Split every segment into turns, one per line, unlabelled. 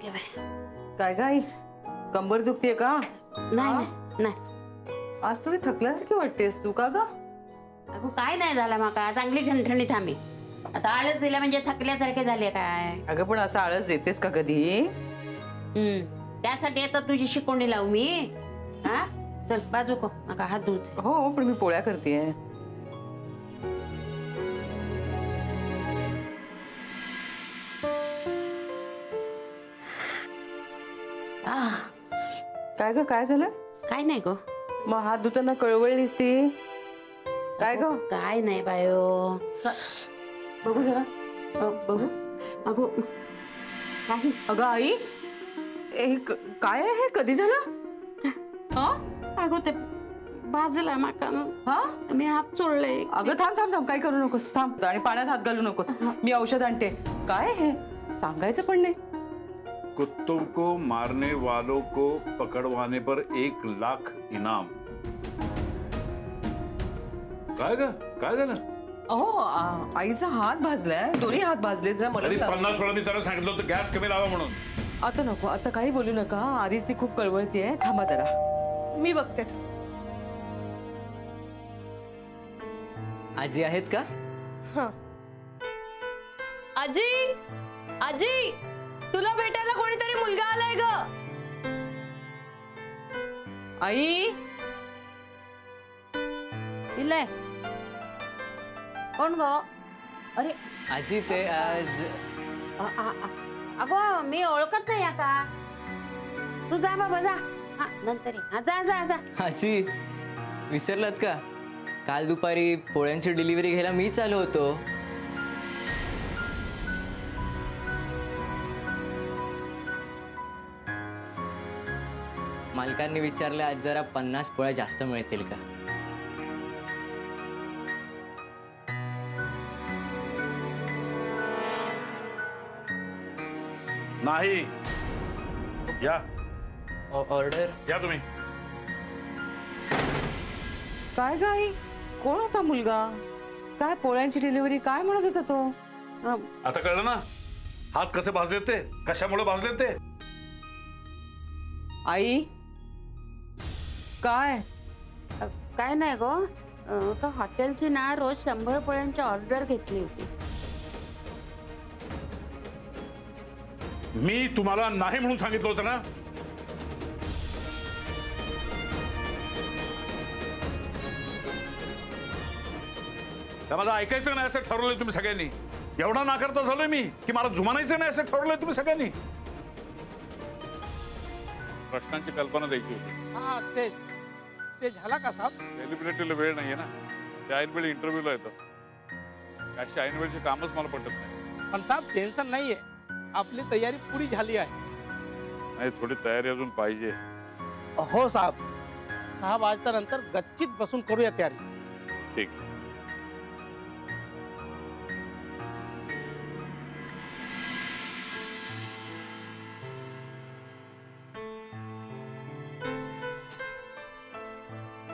गे बाई.
काय गाई कंबर दुखतीये का?
नाही नाही.
आज थोडी थकल्यासारखी वाटतेस तू का ग?
अगो काय नाही झालं माका, चांगली ठणठणीत आम्ही. आता आळस दिला म्हणजे थकल्यासारखे झाले काय?
अगं पण असं आळस देतेस का कधी?
त्यासाठी आता तुझी शिकवणी लावू मी. हा चल बाजू को नका हात धुच.
हो पण मी पोळ्या करतेय. काय ग काय झालं?
काय नाही गो.
मग हात धुताना कळवळलीस ती काय ग?
काय नाही बायो.
बघू जरा बघू.
अगो काय?
अगं आई काय आहे हे? कधी झालं? हा
अगो ते बाजूला माका
हा
मी हात चोळले.
अगं थांब थांब थांब काय करू नकोस. थांब आणि पाण्यात हात घालू नकोस. मी औषध आणते. काय हे सांगायचं पण नाही.
कुत्तों को मारने वालों को पकड़वाने पर 1 लाख इनाम. काय ग काय झालं?
अहो आईचा हात भाजलाय. दोन्ही हात भाजले. जरा मला
50 वेळा मी त्याला सांगितलं होतं गॅस कमी लावा म्हणून.
आता नको. आता काही बोलू नका. आधीच ती खूप कळवळतीये. थांबा जरा मी बघते.
आजी आहेत का?
हाँ. आजी आजी तुला भेटायला कोणीतरी मुलगा आलाय ग.
आई
इले कोण गो? अरे
आजी ते आज
अगो मी ओळखत नाही आता. तू जा बाबा जा. हा नंतर ये. जा जा जा.
आजी विसरलात का? काल दुपारी पोळ्यांची डिलिव्हरी घ्यायला मीच आलो होतो. मालकांनी विचारले आज जरा 50 पोळ्या जास्त मिळतील का?
नाही. या
ऑर्डर
या तुम्ही.
काय गाई कोण होता मुलगा? काय पोळ्यांची डिलिव्हरी काय म्हणत होता तो?
आता कळलं ना हात कसे भाजले ते, कशामुळे भाजले ते.
आई काय?
काय नाही गो. का हॉटेलची ना रोज 100 पोळ्यांची ऑर्डर घेतली होती.
मी तुम्हाला नाही म्हणून सांगितलं होतं ना. माझं ऐकायचं नाही असं ठरवलंय तुम्ही सगळ्यांनी. एवढा नाकारता झालोय मी की मला जुमानायचं नाही असं ठरवलंय तुम्ही सगळ्यांनी. प्रश्नांची कल्पना द्यायची होती.
ते झाला का साहेब?
सेलिब्रिटीला वेळ नाहीये ना. त्या ऐनवेळी इंटरव्ह्यूला येतं. अशी ऐनवेळची कामच मला पटत नाही.
पण साहेब टेन्शन नाहीये. आपली तयारी पुरी झाली आहे.
नाही थोडी तयारी अजून पाहिजे.
हो साहेब. साहेब आज नंतर गच्चीत बसून करूया तयारी.
ठीक.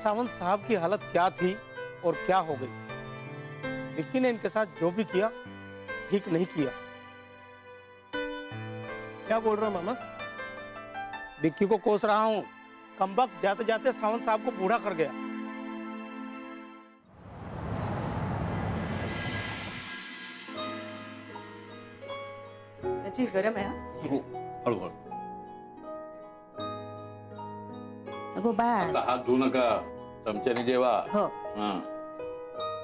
सावंत साहब की हालत क्या थी और क्या हो गई. विक्की ने इनके साथ जो भी किया ठीक नहीं किया. क्या बोल रहा मामा? विक्की को कोस रहा हूं. कमबख्त जाते जाते सावंत साहब को बूढ़ा कर गया.
त्याची गरम आहे.
हळूहळू.
अगो बास.
हात धुवू नका. चमच्याने जेवा.
हो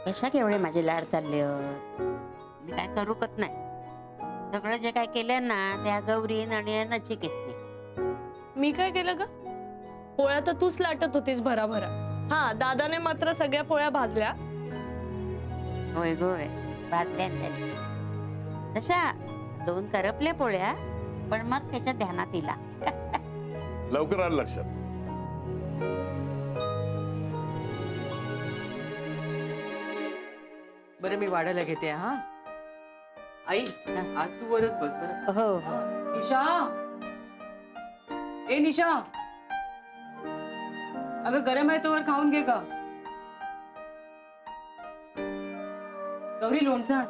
कशा केवढे माझे लाड चालले. मी काय करू कत नाही. सगळं जे काय केलं ना त्या गौरीन आणि नचिकेतने.
मी काय केलं ग? पोळ्या तर तूच लाटत होतीस भराभरा. हा दादाने मात्र सगळ्या पोळ्या भाजल्या.
होय गोय भाजल्या त्याने. तशा 2 करपल्या पोळ्या पण मग त्याच्या ध्यानात इला.
लवकर आलं लक्षात.
बरं मी वाढायला घेते. हा आई आज तू वरच बस. बरं
हो हो.
निशा ए निशा अगं गरम आहे तोवर खाऊन घे का. गौरी लोणचं आण.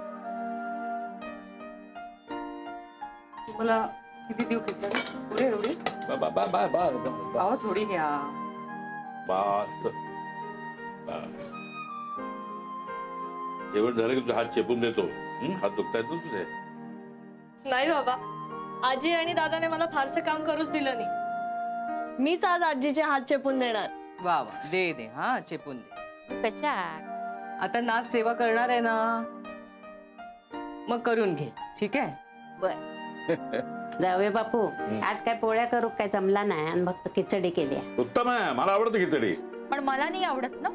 मला किती देऊ खिचडी? पुरे एवढी? अहो थोडी घ्या.
बस बस. जेवण झालं की तुझा हात चेपून देतो. हात दुखतायत ना तुझे.
नाही बाबा, आजी आणि दादाने मला फारसं काम करूच दिलं नाही. मीच आज आजीचे हात चेपून देणार.
वा वा, दे दे, हा चेपून दे.
कशा
आता नाथ सेवा करणार आहे ना, मग करून घे. ठीक आहे.
बर जावे बापू, आज काय पोळ्या करू काय जमला नाही आणि फक्त खिचडी केली आहे.
उत्तम आहे, मला आवडते खिचडी.
पण मला नाही आवडत ना.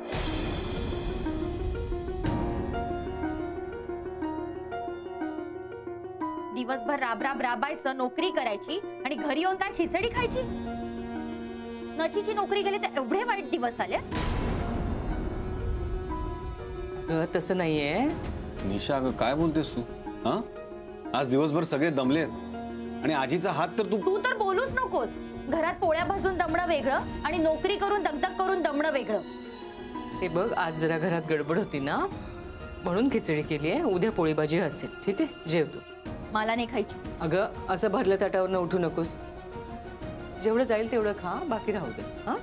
दिवसभर राब राबायचं, नोकरी करायची आणि घरी येऊन काय खिचडी खायची. नचीची नोकरी गेली तर एवढे वाईट दिवस आले.
तसं नाहीये
निशा, अगं काय बोलतेस तू? हा, आज दिवसभर सगळे दमलेत आणि आजीचा हात तर
तू तर बोलूच नकोस. घरात पोळ्या भाजून दमणं वेगळं आणि नोकरी करून दगदग करून दमणं वेगळं.
ते बघ, आज जरा घरात गडबड होती ना, म्हणून खिचडी केली आहे. उद्या पोळी भाजी असेल. ठीक आहे, जेव तू.
मला नाही खायची.
अगं असं भरल्या ताटावरनं उठू नकोस. जेवढं जाईल तेवढं खा, बाकी राहू दे. हा,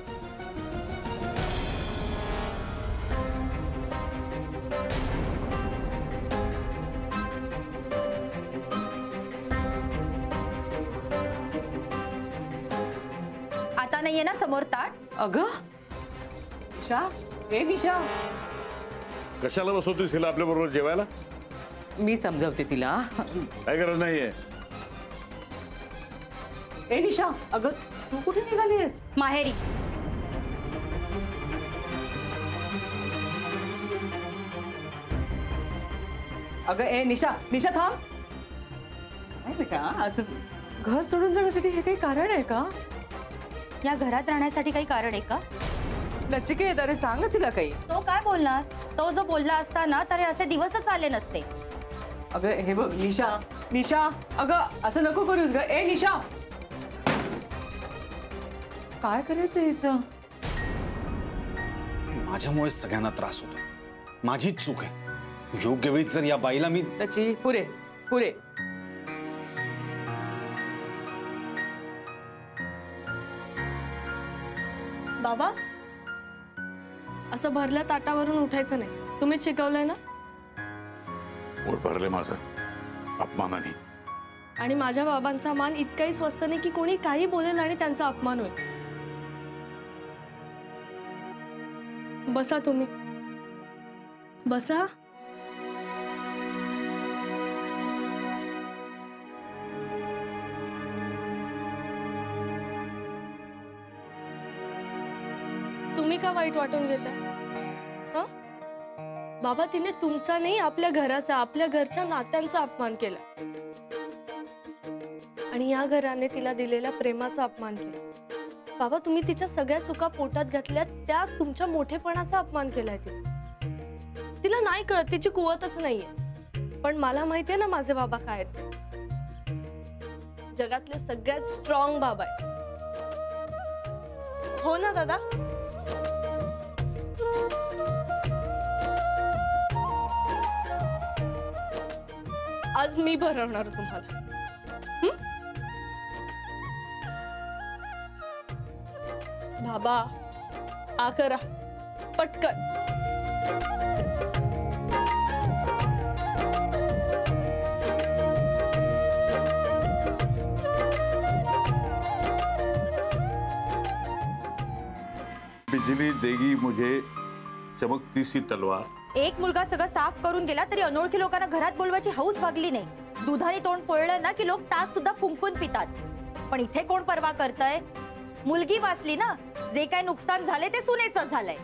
आता नाहीये ना समोर ताट.
अगं निशा, ए निशा,
कशाला बसवतोस हिला आपल्या बरोबर जेवायला?
मी समजावते तिला.
काय गरज नाहीये.
ए निशा, अगं तू कुठे निघालीस?
माहेरी.
अगं ए निशा, निशा थांब. काय बेटा, असं घर सोडून जाण्यासाठी हे काही कारण आहे का?
या घरात राहण्यासाठी काही कारण आहे का?
नचिकेत, अरे सांग ना तिला काही.
तो काय बोलणार? तो जो बोलला असता ना तर हे असे दिवसच आले नसते.
अगं हे बघ निशा, निशा, अगं असं नको करूस ग. ए निशा, काय करायचं हिचं?
माझ्यामुळे सगळ्यांना त्रास होतो. माझीच चूक आहे. योग्य वेळी जर या बाईला मी
त्याची पुरे पुरे.
बाबा, असं भरल्या ताटावरून उठायचं नाही. तुम्हीच शिकवलंय ना.
पोट भरले माझं अपमानाने.
आणि माझ्या बाबांचा मान इतकाही स्वस्त नाही की कोणी काही बोलेल आणि त्यांचा अपमान होईल. बसा तुम्ही, बसा. तुम्ही का वाईट वाटून घेताय? हं? बाबा, तिने तुमचा नाही, आपल्या घराचा, आपल्या घरच्या नात्यांचा अपमान केला आणि या घराने तिला दिलेल्या प्रेमाचा अपमान केला. बाबा, तुम्ही तिच्या सगळ्या चुका पोटात घातल्यात, त्या तुमच्या मोठेपणाचा अपमान केलाय. तिला नाही कळत, तिची कुवतच नाहीये. पण मला माहितीये ना माझे बाबा काय आहेत. जगातले सगळ्यात स्ट्रॉंग बाबा आहेत. हो ना दादा? आज मी भरवणार तुम्हाला. बाबा, आ करा पटकन.
बिजली देगी मुझे चमकती सी तलवार.
एक मुलगा सगळं साफ करून गेला तरी अनोळखी लोकांना घरात बोलवायची हौस भागली नाही. दुधाने तोंड पोळलं ना की लोक टाक सुद्धा फुंकून पितात. पण इथे कोण परवा करतय? मुलगी वाचली ना. जे काय नुकसान झाले ते सुनेचं झालंय.